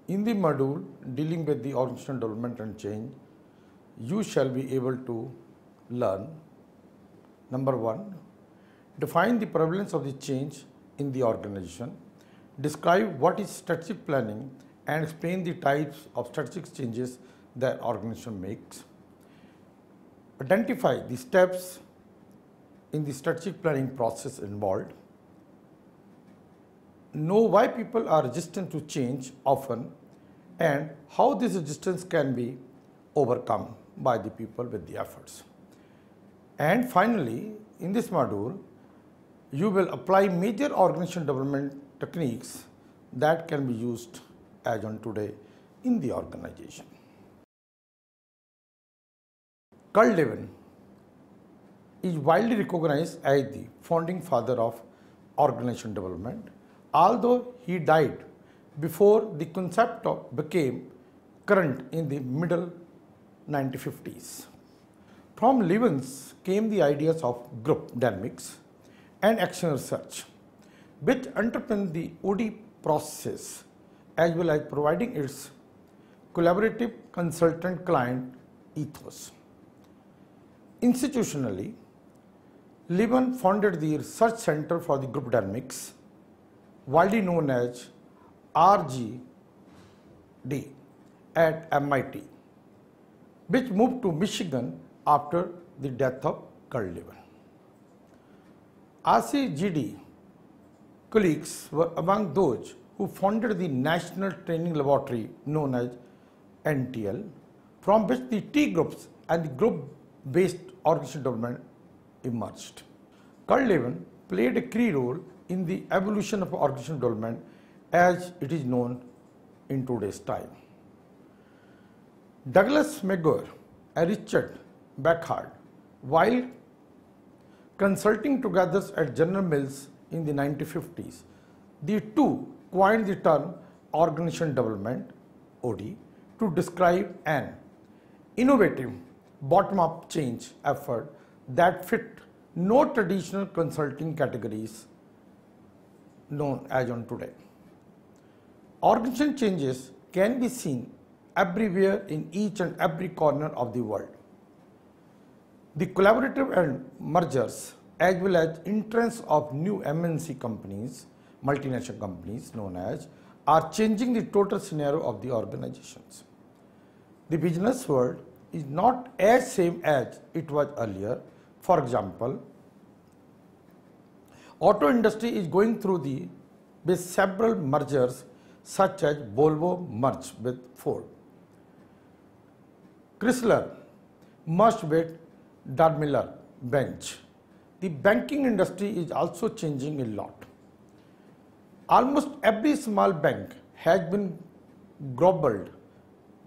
In the module dealing with the organizational development and change, you shall be able to learn, number 1, define the prevalence of the change in the organization, describe what is strategic planning and explain the types of strategic changes that organization makes, identify the steps in the strategic planning process involved, know why people are resistant to change often and how this resistance can be overcome by the people with the efforts. And finally, in this module, you will apply major organizational development techniques that can be used as on today in the organization. Carl Levin is widely recognized as the founding father of organizational development, although he died before the concept became current in the middle 1950s. From Levin's came the ideas of group dynamics and action research, which underpin the OD process as well as providing its collaborative consultant-client ethos. Institutionally, Levin founded the Research Center for the Group Dynamics, widely known as RGD, at MIT, which moved to Michigan after the death of Carl Levin. RCGD colleagues were among those who founded the National Training Laboratory known as NTL, from which the T groups and the group-based organizational development emerged. Carl Levin played a key role in the evolution of organizational development as it is known in today's time. Douglas McGuire and Richard Bachardt, while consulting together at General Mills in the 1950s, the two coined the term organizational development (OD) to describe an innovative bottom-up change effort that fit no traditional consulting categories known as on today. Organizational changes can be seen everywhere in each and every corner of the world. The collaborative and mergers as well as entrance of new MNC companies, multinational companies known as, are changing the total scenario of the organizations. The business world is not as same as it was earlier. For example, auto industry is going through with several mergers such as Volvo merged with Ford, Chrysler merged with Daimler Benz. The banking industry is also changing a lot. Almost every small bank has been gobbled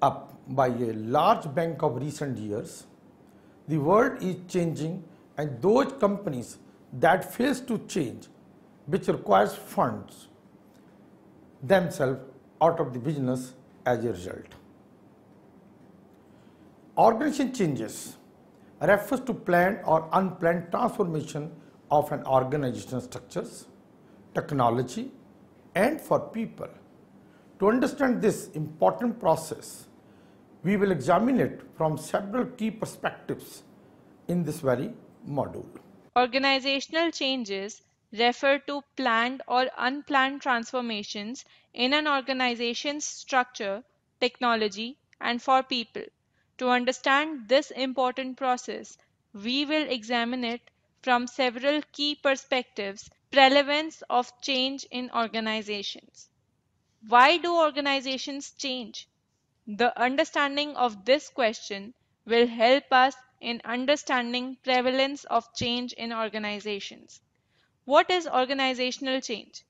up by a large bank of recent years. The world is changing, and those companies that fails to change, which requires funds, themselves out of the business as a result. Organization changes refers to planned or unplanned transformation of an organizational structures, technology, and for people. To understand this important process, we will examine it from several key perspectives in this very module. Organizational changes refer to planned or unplanned transformations in an organization's structure, technology, and for people. To understand this important process, we will examine it from several key perspectives. Prevalence of change in organizations. Why do organizations change? The understanding of this question will help us in understanding prevalence of change in organizations. What is organizational change?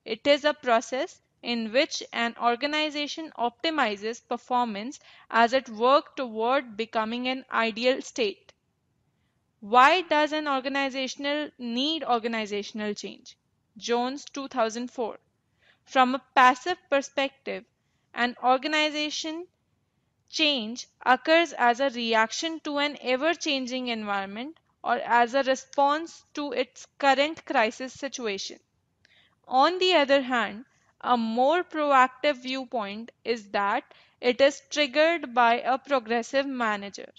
It is a process in which an organization optimizes performance as it works toward becoming an ideal state. Why does an organization need organizational change? Jones 2004. From a passive perspective, an organization change occurs as a reaction to an ever-changing environment or as a response to its current crisis situation. On the other hand, A more proactive viewpoint is that it is triggered by a progressive manager.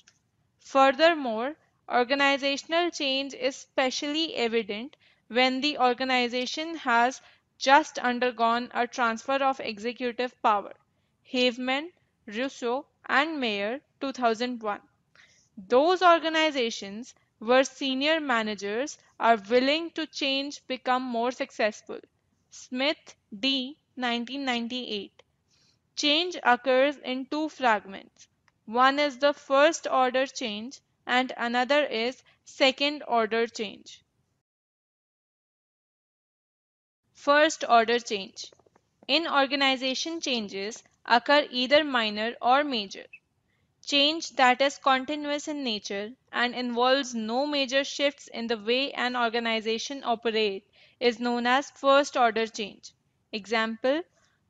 Furthermore, organizational change is especially evident when the organization has just undergone a transfer of executive power. Haveman, Russo, and Mayer, 2001. Those organizations where senior managers are willing to change become more successful. Smith, D. 1998. Change occurs in two fragments. One is the first order change and another is second order change. First order change. In organization, changes occur either minor or major. Change that is continuous in nature and involves no major shifts in the way an organization operates is known as first order change. Example: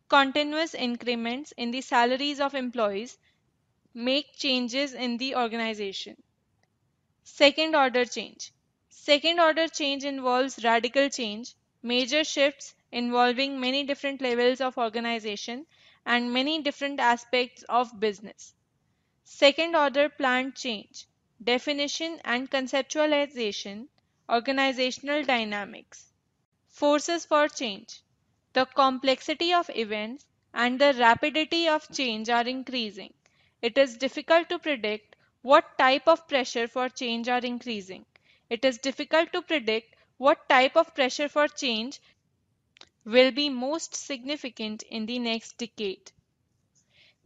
continuous increments in the salaries of employees make changes in the organization. Second order change. Second order change involves radical change, major shifts involving many different levels of organization and many different aspects of business. Second order planned change. Definition and conceptualization, organizational dynamics. Forces for change. The complexity of events and the rapidity of change are increasing. It is difficult to predict what type of pressure for change are increasing. It is difficult to predict what type of pressure for change will be most significant in the next decade.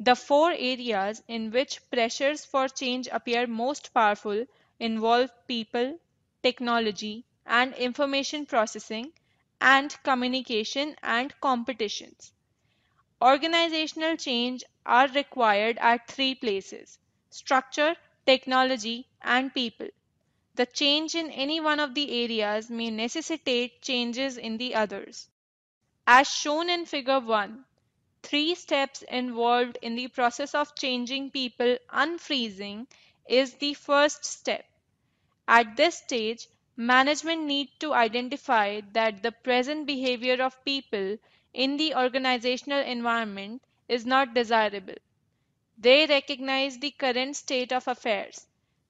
The four areas in which pressures for change appear most powerful involve people, technology and information processing, and communication and competitions. Organizational change are required at three places: structure, technology, and people. The change in any one of the areas may necessitate changes in the others. As shown in Figure 1, three steps involved in the process of changing people unfreezing is the first step. At this stage, management need to identify that the present behavior of people in the organizational environment is not desirable. They recognize the current state of affairs.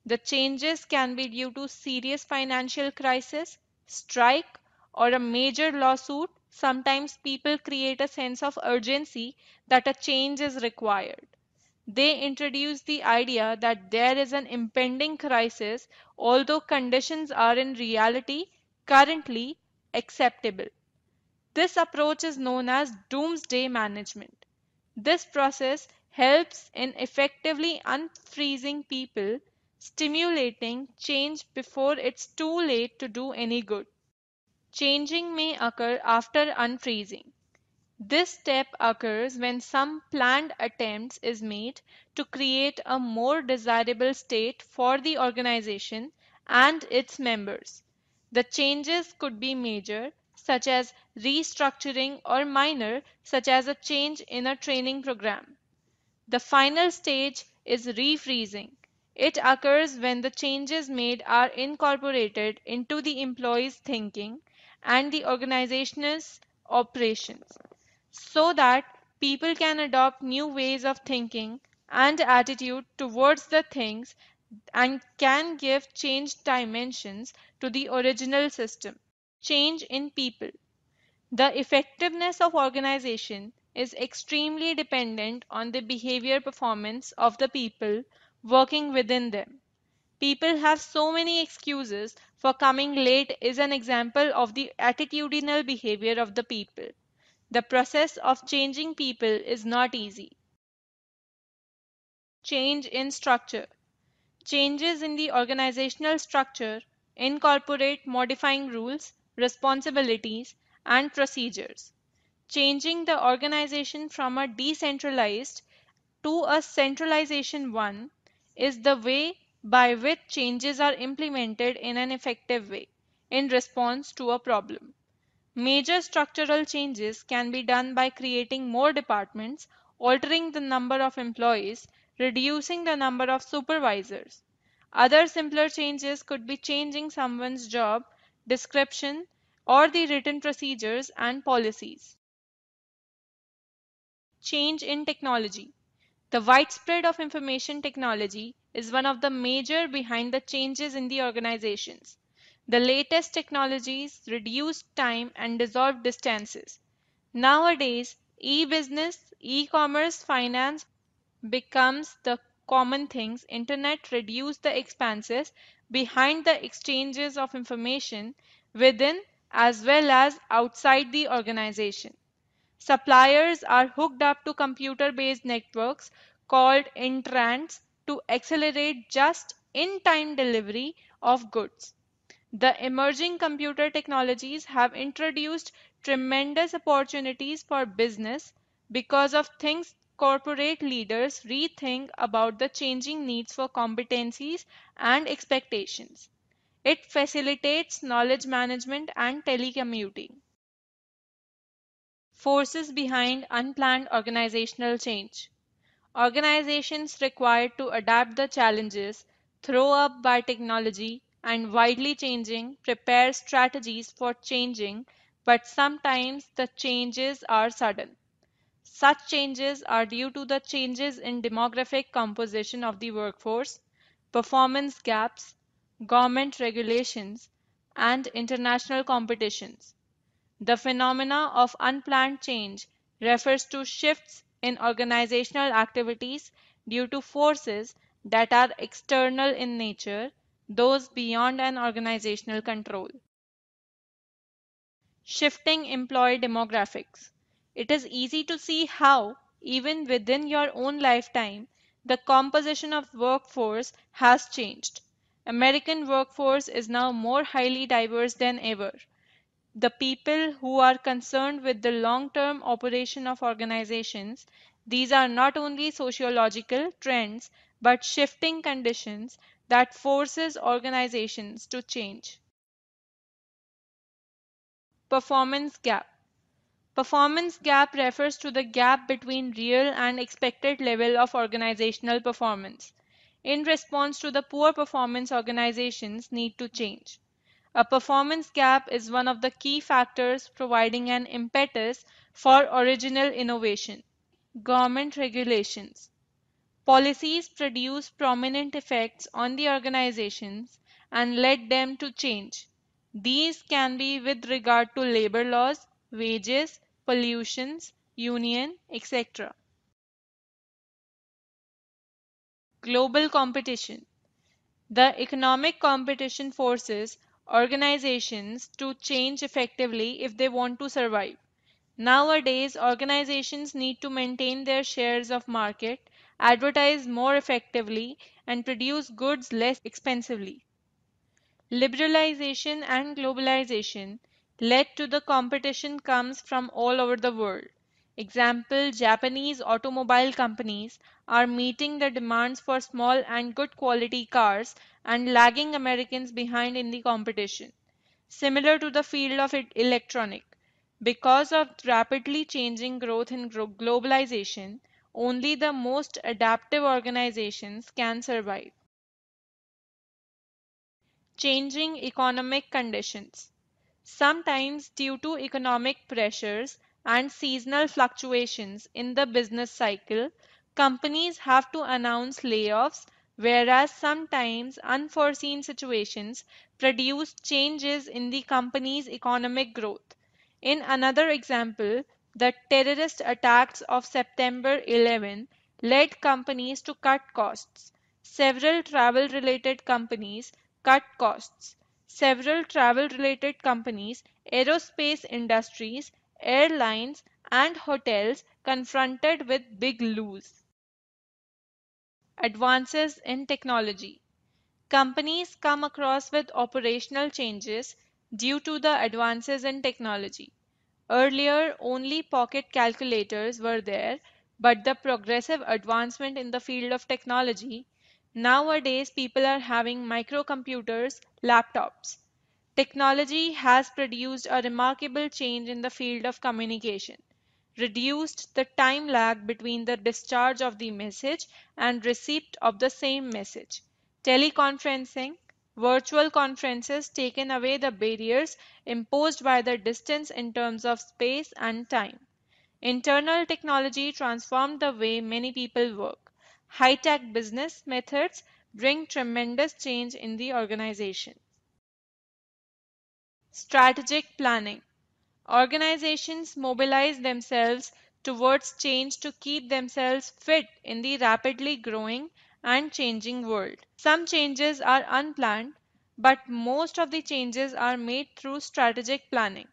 The changes can be due to serious financial crisis, strike, or a major lawsuit. Sometimes people create a sense of urgency that a change is required. They introduce the idea that there is an impending crisis, although conditions are in reality currently acceptable. This approach is known as doomsday management. This process helps in effectively unfreezing people, stimulating change before it's too late to do any good. Changing may occur after unfreezing. This step occurs when some planned attempts is made to create a more desirable state for the organization and its members. The changes could be major, such as restructuring, or minor, such as a change in a training program. The final stage is refreezing. It occurs when the changes made are incorporated into the employee's thinking and the organization's operations, so that people can adopt new ways of thinking and attitude towards the things and can give changed dimensions to the original system. Change in people. The effectiveness of organization is extremely dependent on the behavior performance of the people working within them. People have so many excuses for coming late is an example of the attitudinal behavior of the people. The process of changing people is not easy. Change in structure. Changes in the organizational structure incorporate modifying rules, responsibilities, and procedures. Changing the organization from a decentralized to a centralization one is the way by which changes are implemented in an effective way in response to a problem. Major structural changes can be done by creating more departments, altering the number of employees, reducing the number of supervisors. Other simpler changes could be changing someone's job description or the written procedures and policies. change in technology. The widespread of information technology is one of the major behind the changes in the organizations. The latest technologies reduce time and dissolve distances. Nowadays, e-business, e-commerce, finance becomes the common things. Internet reduce the expanses behind the exchanges of information within as well as outside the organization. Suppliers are hooked up to computer-based networks called intrants to accelerate just-in-time delivery of goods. The emerging computer technologies have introduced tremendous opportunities for business because of things corporate leaders rethink about the changing needs for competencies and expectations. It facilitates knowledge management and telecommuting. Forces behind unplanned organizational change. Organizations required to adapt the challenges thrown up by technology and widely changing prepare strategies for changing, but sometimes the changes are sudden. Such changes are due to the changes in demographic composition of the workforce, performance gaps, government regulations, and international competitions. The phenomena of unplanned change refers to shifts in organizational activities due to forces that are external in nature, those beyond an organizational control. Shifting employee demographics. It is easy to see how, even within your own lifetime, the composition of workforce has changed. American workforce is now more highly diverse than ever. The people who are concerned with the long-term operation of organizations, these are not only sociological trends but shifting conditions that forces organizations to change. Performance gap. Performance gap refers to the gap between real and expected level of organizational performance. In response to the poor performance, organizations need to change. A performance gap is one of the key factors providing an impetus for original innovation. Government regulations. Policies produce prominent effects on the organizations and led them to change. These can be with regard to labor laws, wages, pollutions, union, etc. Global competition. The economic competition forces organizations to change effectively if they want to survive. Nowadays, organizations need to maintain their shares of market, advertise more effectively, and produce goods less expensively. Liberalization and globalization led to the competition comes from all over the world. Example, Japanese automobile companies are meeting the demands for small and good quality cars and lagging Americans behind in the competition. Similar to the field of electronic. Because of rapidly changing growth in globalization, only the most adaptive organizations can survive. Changing economic conditions. Sometimes, due to economic pressures and seasonal fluctuations in the business cycle, companies have to announce layoffs, whereas sometimes unforeseen situations produce changes in the company's economic growth. In another example, the terrorist attacks of September 11 led companies to cut costs. Several travel related companies cut costs. Several travel related companies, aerospace industries, airlines, and hotels confronted with big lose. Advances in technology. Companies come across with operational changes due to the advances in technology. Earlier, only pocket calculators were there, but the progressive advancement in the field of technology, nowadays people are having microcomputers, laptops. Technology has produced a remarkable change in the field of communication, reduced the time lag between the discharge of the message and receipt of the same message. Teleconferencing, virtual conferences taken away the barriers imposed by the distance in terms of space and time. Internal technology transformed the way many people work. High-tech business methods bring tremendous change in the organization. Strategic planning. Organizations mobilize themselves towards change to keep themselves fit in the rapidly growing and changing world. Some changes are unplanned, but most of the changes are made through strategic planning.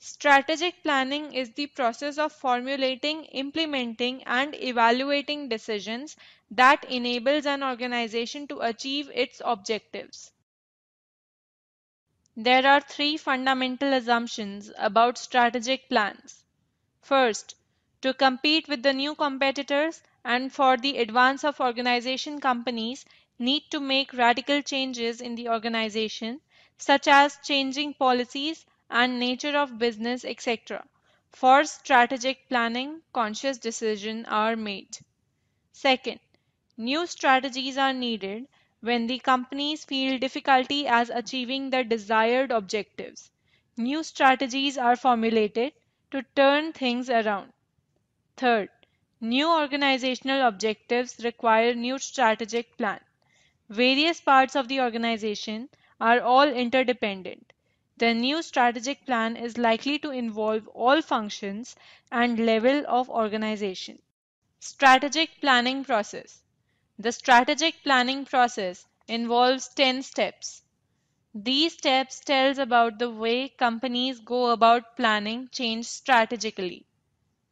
Strategic planning is the process of formulating, implementing, and evaluating decisions that enables an organization to achieve its objectives. There are three fundamental assumptions about strategic plans. First, to compete with the new competitors and for the advance of organization, companies need to make radical changes in the organization, such as changing policies and nature of business, etc. For strategic planning, conscious decisions are made. Second, new strategies are needed when the companies feel difficulty as achieving the desired objectives. New strategies are formulated to turn things around. Third, new organizational objectives require new strategic plan. Various parts of the organization are all interdependent. The new strategic plan is likely to involve all functions and level of organization. Strategic planning process. The strategic planning process involves 10 steps. These steps tells about the way companies go about planning change strategically.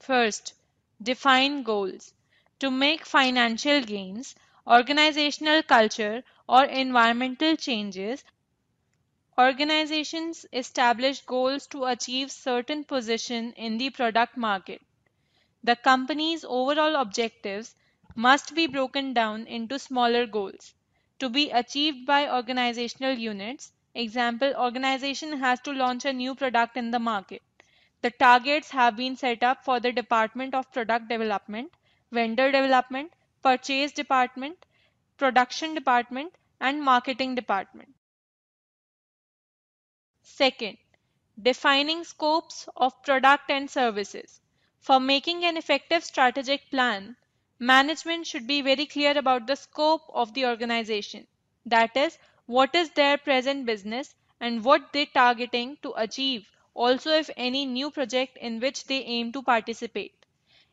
First, define goals. To make financial gains, organizational culture, or environmental changes, organizations establish goals to achieve certain position in the product market. The company's overall objectives must be broken down into smaller goals to be achieved by organizational units. Example, organization has to launch a new product in the market. The targets have been set up for the Department of Product Development, Vendor Development, Purchase Department, Production Department, and Marketing Department. Second, defining scopes of product and services. For making an effective strategic plan, management should be very clear about the scope of the organization. That is, what is their present business and what they are targeting to achieve, also if any new project in which they aim to participate.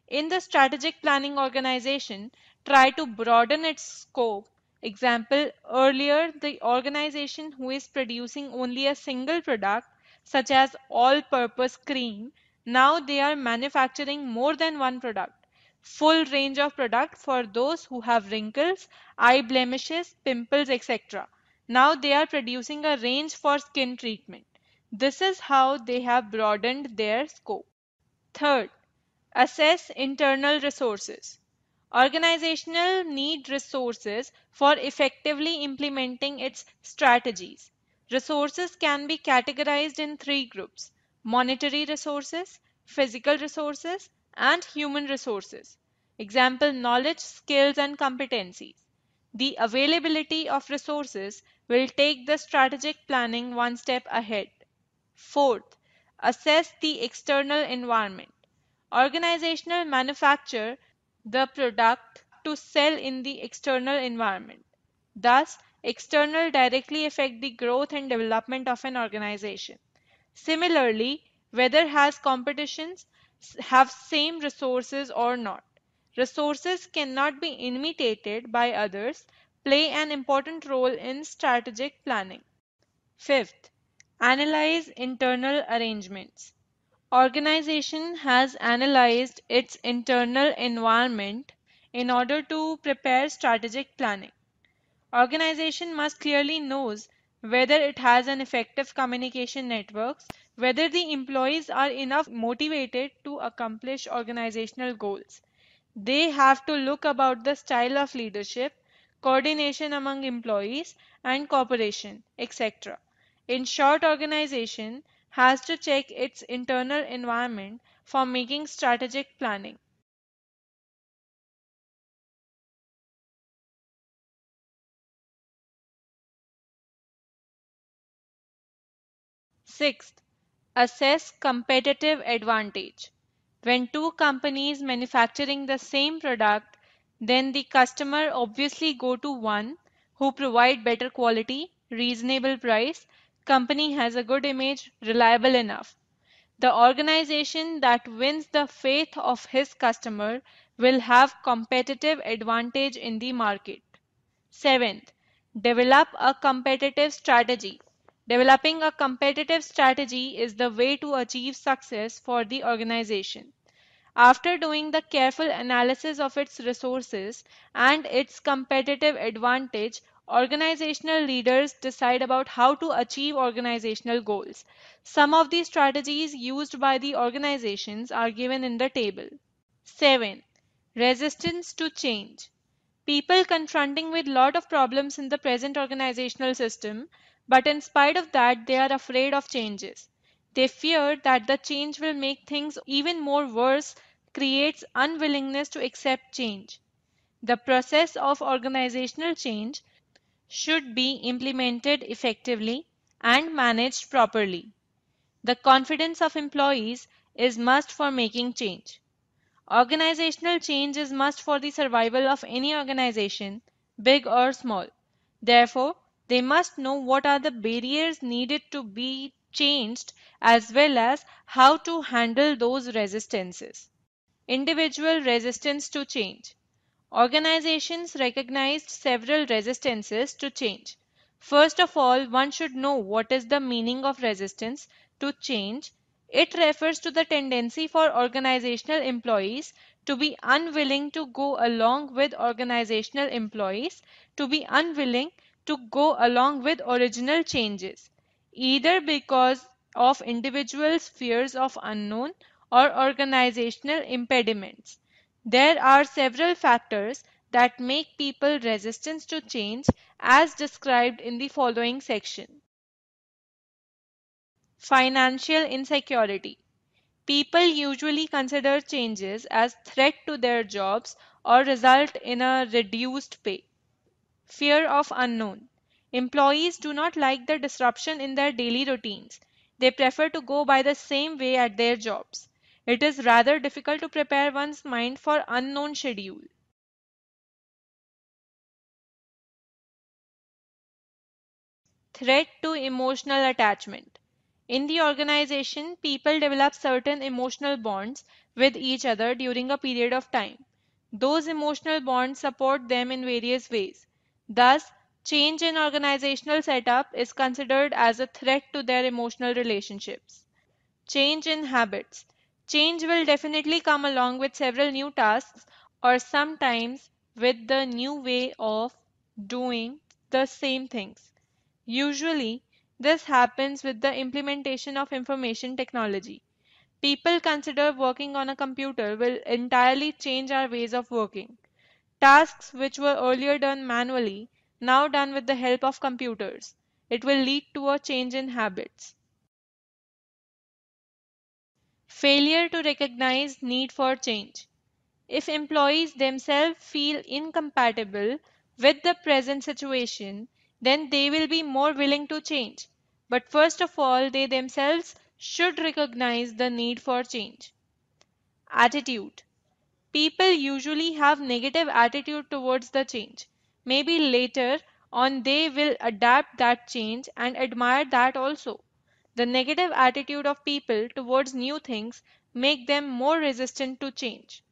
In the strategic planning organization, try to broaden its scope. Example, earlier the organization who is producing only a single product, such as all-purpose cream, now they are manufacturing more than one product. Full range of product for those who have wrinkles, eye blemishes, pimples, etc. Now they are producing a range for skin treatment. This is how they have broadened their scope. Third, assess internal resources. Organizational need resources for effectively implementing its strategies. Resources can be categorized in three groups: monetary resources, physical resources, and human resources. Example, knowledge, skills, and competencies. The availability of resources will take the strategic planning one step ahead. Fourth, assess the external environment. Organizational manufacture the product to sell in the external environment. Thus, external directly affect the growth and development of an organization. Similarly, whether has competitions have same resources or not. Resources cannot be imitated by others, play an important role in strategic planning. Fifth, analyze internal arrangements. Organization has analyzed its internal environment in order to prepare strategic planning. Organization must clearly knows whether it has an effective communication networks, whether the employees are enough motivated to accomplish organizational goals. They have to look about the style of leadership, coordination among employees and cooperation, etc. In short, organization has to check its internal environment for making strategic planning. Sixth, assess competitive advantage. When two companies manufacturing the same product, then the customer obviously go to one who provide better quality, reasonable price, company has a good image, reliable enough. The organization that wins the faith of his customer will have competitive advantage in the market. Seventh, develop a competitive strategy. Developing a competitive strategy is the way to achieve success for the organization. After doing the careful analysis of its resources and its competitive advantage, organizational leaders decide about how to achieve organizational goals. Some of the strategies used by the organizations are given in the table. 7. Resistance to change. People confronting with lot of problems in the present organizational system, but in spite of that they are afraid of changes. They fear that the change will make things even more worse, creates unwillingness to accept change. The process of organizational change should be implemented effectively and managed properly. The confidence of employees is must for making change. Organizational change is must for the survival of any organization, big or small. Therefore, they must know what are the barriers needed to be changed as well as how to handle those resistances. Individual resistance to change. Organizations recognized several resistances to change. First of all, one should know what is the meaning of resistance to change. It refers to the tendency for organizational employees to be unwilling to go along with organizational employees to be unwilling to go along with original changes, either because of individuals' fears of unknown or organizational impediments. There are several factors that make people resistant to change as described in the following section. Financial insecurity. People usually consider changes as threat to their jobs or result in a reduced pay. Fear of unknown. Employees do not like the disruption in their daily routines. They prefer to go by the same way at their jobs. It is rather difficult to prepare one's mind for unknown schedule. Threat to emotional attachment. In the organization, people develop certain emotional bonds with each other during a period of time. Those emotional bonds support them in various ways. Thus, change in organizational setup is considered as a threat to their emotional relationships. Change in habits. Change will definitely come along with several new tasks or sometimes with the new way of doing the same things. Usually, this happens with the implementation of information technology. People consider working on a computer will entirely change our ways of working. Tasks which were earlier done manually, now done with the help of computers. It will lead to a change in habits. Failure to recognize need for change. If employees themselves feel incompatible with the present situation, then they will be more willing to change. But first of all, they themselves should recognize the need for change. Attitude. People usually have negative attitude towards the change. Maybe later on they will adapt that change and admire that also. The negative attitude of people towards new things make them more resistant to change.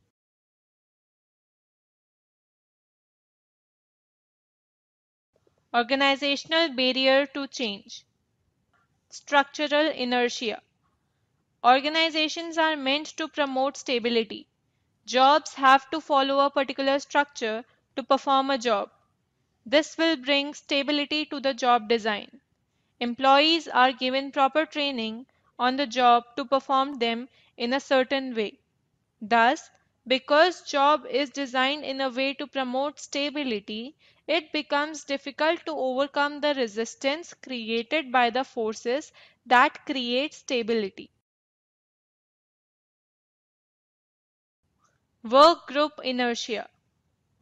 Organizational barrier to change. Structural inertia. Organizations are meant to promote stability. Jobs have to follow a particular structure to perform a job. This will bring stability to the job design. Employees are given proper training on the job to perform them in a certain way. Thus, because job is designed in a way to promote stability, it becomes difficult to overcome the resistance created by the forces that create stability. Work group inertia.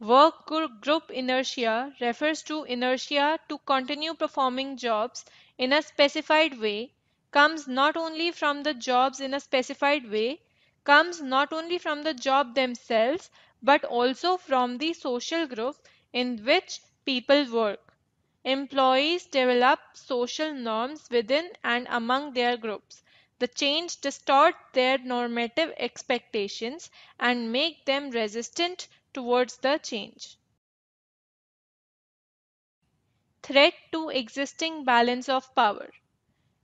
Group inertia refers to inertia to continue performing jobs in a specified way, comes not only from the jobs in a specified way, comes not only from the job themselves but also from the social group in which people work. Employees develop social norms within and among their groups. The change distort their normative expectations and make them resistant towards the change. Threat to existing balance of power.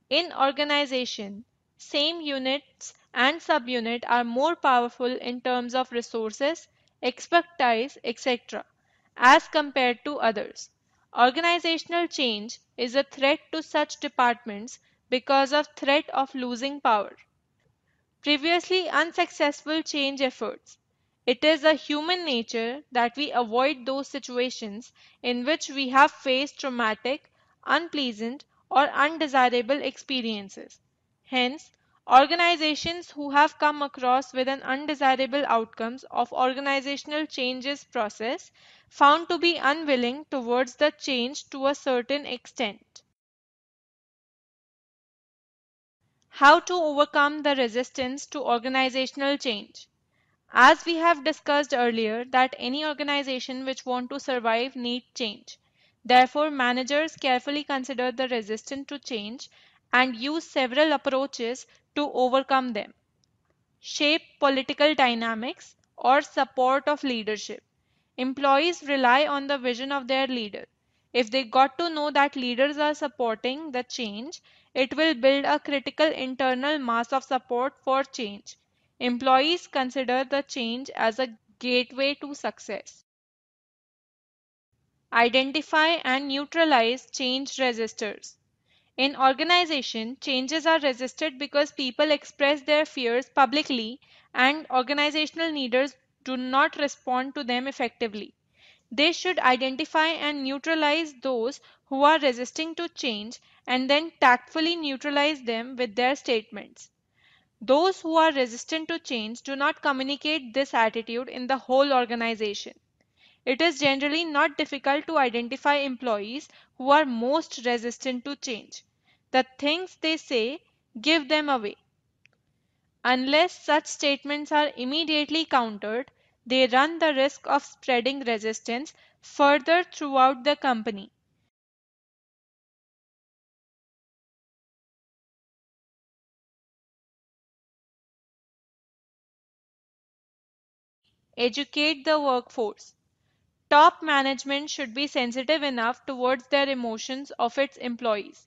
In organization, same units and subunit are more powerful in terms of resources, expertise, etc. as compared to others. Organizational change is a threat to such departments because of threat of losing power. Previously unsuccessful change efforts. It is a human nature that we avoid those situations in which we have faced traumatic, unpleasant, or undesirable experiences. Hence, organizations who have come across with an undesirable outcomes of organizational changes process found to be unwilling towards the change to a certain extent. How to overcome the resistance to organizational change. As we have discussed earlier that any organization which want to survive need change. Therefore, managers carefully consider the resistance to change and use several approaches to overcome them. Shape political dynamics or support of leadership. Employees rely on the vision of their leader. If they got to know that leaders are supporting the change, it will build a critical internal mass of support for change. Employees consider the change as a gateway to success. Identify and neutralize change resistors. In organization, changes are resisted because people express their fears publicly and organizational leaders do not respond to them effectively. They should identify and neutralize those who are resisting to change and then tactfully neutralize them with their statements. Those who are resistant to change do not communicate this attitude in the whole organization. It is generally not difficult to identify employees who are most resistant to change. The things they say give them away. Unless such statements are immediately countered, they run the risk of spreading resistance further throughout the company. Educate the workforce. Top management should be sensitive enough towards their emotions of its employees.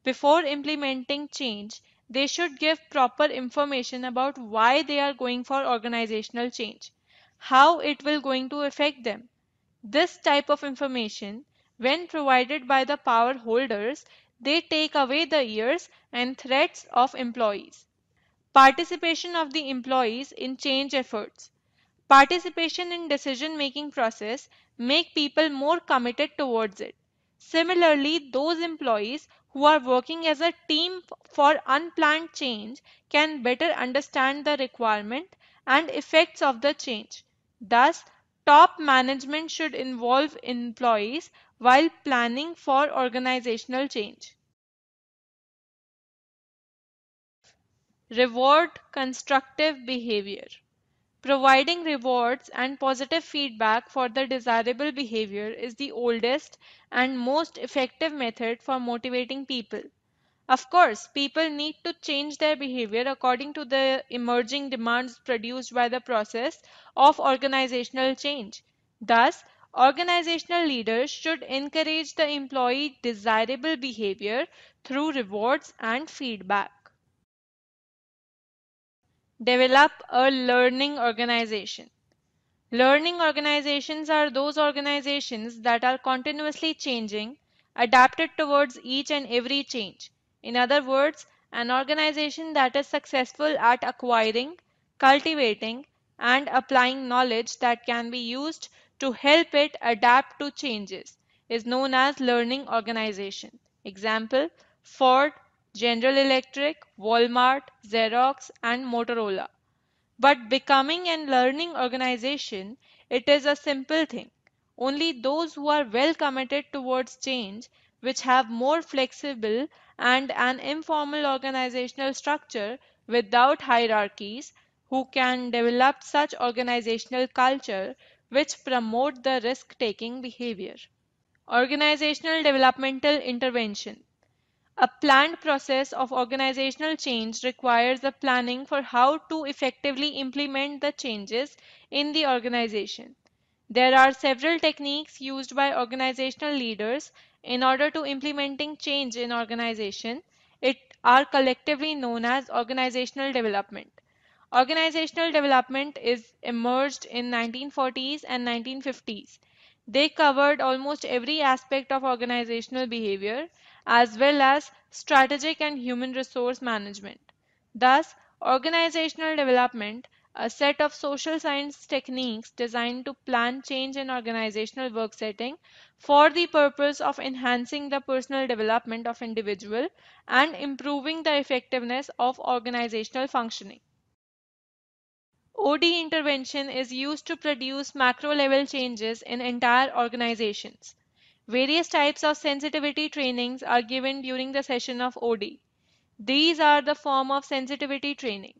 Before implementing change, they should give proper information about why they are going for organizational change, how it will going to affect them. This type of information, when provided by the power holders, they take away the ears and threats of employees. Participation of the employees in change efforts. Participation in decision-making process make people more committed towards it. Similarly, those employees who are working as a team for unplanned change can better understand the requirement and effects of the change. Thus, top management should involve employees while planning for organizational change. Reward constructive behavior. Providing rewards and positive feedback for the desirable behavior is the oldest and most effective method for motivating people. Of course, people need to change their behavior according to the emerging demands produced by the process of organizational change. Thus, organizational leaders should encourage the employee desirable behavior through rewards and feedback. Develop a learning organization. Learning organizations are those organizations that are continuously changing, adapted towards each and every change. In other words, an organization that is successful at acquiring, cultivating, and applying knowledge that can be used to help it adapt to changes is known as learning organization. Example: Ford, General Electric, Walmart, Xerox, and Motorola. But becoming a learning organization, it is a simple thing. Only those who are well committed towards change, which have more flexible and an informal organizational structure without hierarchies, who can develop such organizational culture which promote the risk-taking behavior. Organizational developmental intervention. A planned process of organizational change requires a planning for how to effectively implement the changes in the organization. There are several techniques used by organizational leaders in order to implementing change in organization. It are collectively known as organizational development. Organizational development is emerged in 1940s and 1950s. They covered almost every aspect of organizational behavior as well as strategic and human resource management. Thus, organizational development, a set of social science techniques designed to plan change in organizational work setting for the purpose of enhancing the personal development of individual and improving the effectiveness of organizational functioning. OD intervention is used to produce macro level changes in entire organizations. Various types of sensitivity trainings are given during the session of OD. These are the form of sensitivity training.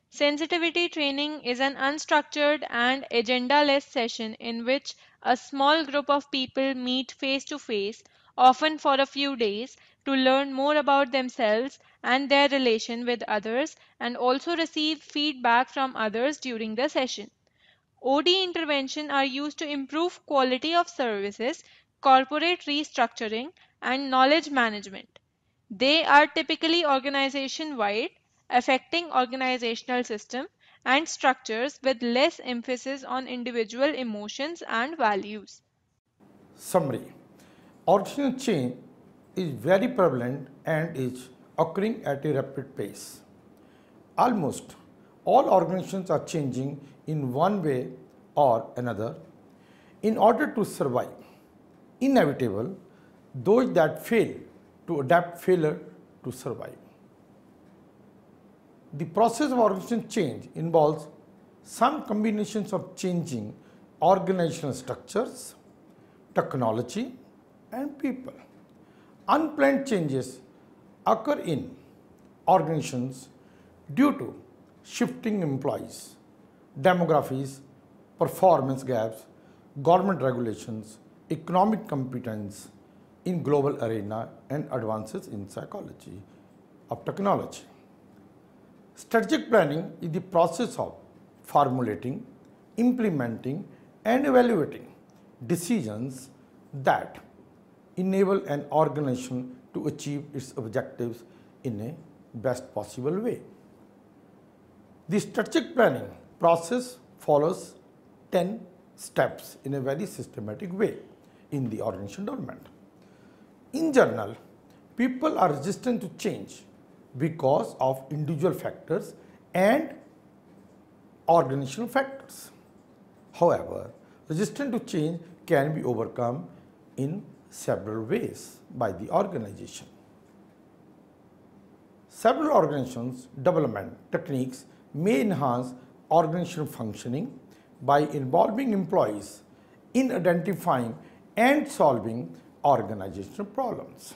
Sensitivity training is an unstructured and agenda-less session in which a small group of people meet face to face, often for a few days, to learn more about themselves and their relation with others and also receive feedback from others during the session. OD intervention are used to improve quality of services, corporate restructuring, and knowledge management. They are typically organization-wide, affecting organizational system and structures with less emphasis on individual emotions and values. Summary. Organizational change is very prevalent and is occurring at a rapid pace. Almost all organizations are changing in one way or another in order to survive. Inevitable, those that fail to adapt failure to survive. The process of organizational change involves some combinations of changing organizational structures, technology, and people. Unplanned changes occur in organizations due to shifting employees, demographies, performance gaps, government regulations, economic competence in global arena, and advances in psychology of technology. Strategic planning is the process of formulating, implementing, and evaluating decisions that enable an organization to achieve its objectives in a best possible way. The strategic planning process follows 10 steps in a very systematic way in the organizational development. In general, people are resistant to change because of individual factors and organizational factors. However, resistance to change can be overcome in several ways by the organization. Several organizations' development techniques may enhance organizational functioning by involving employees in identifying and solving organizational problems.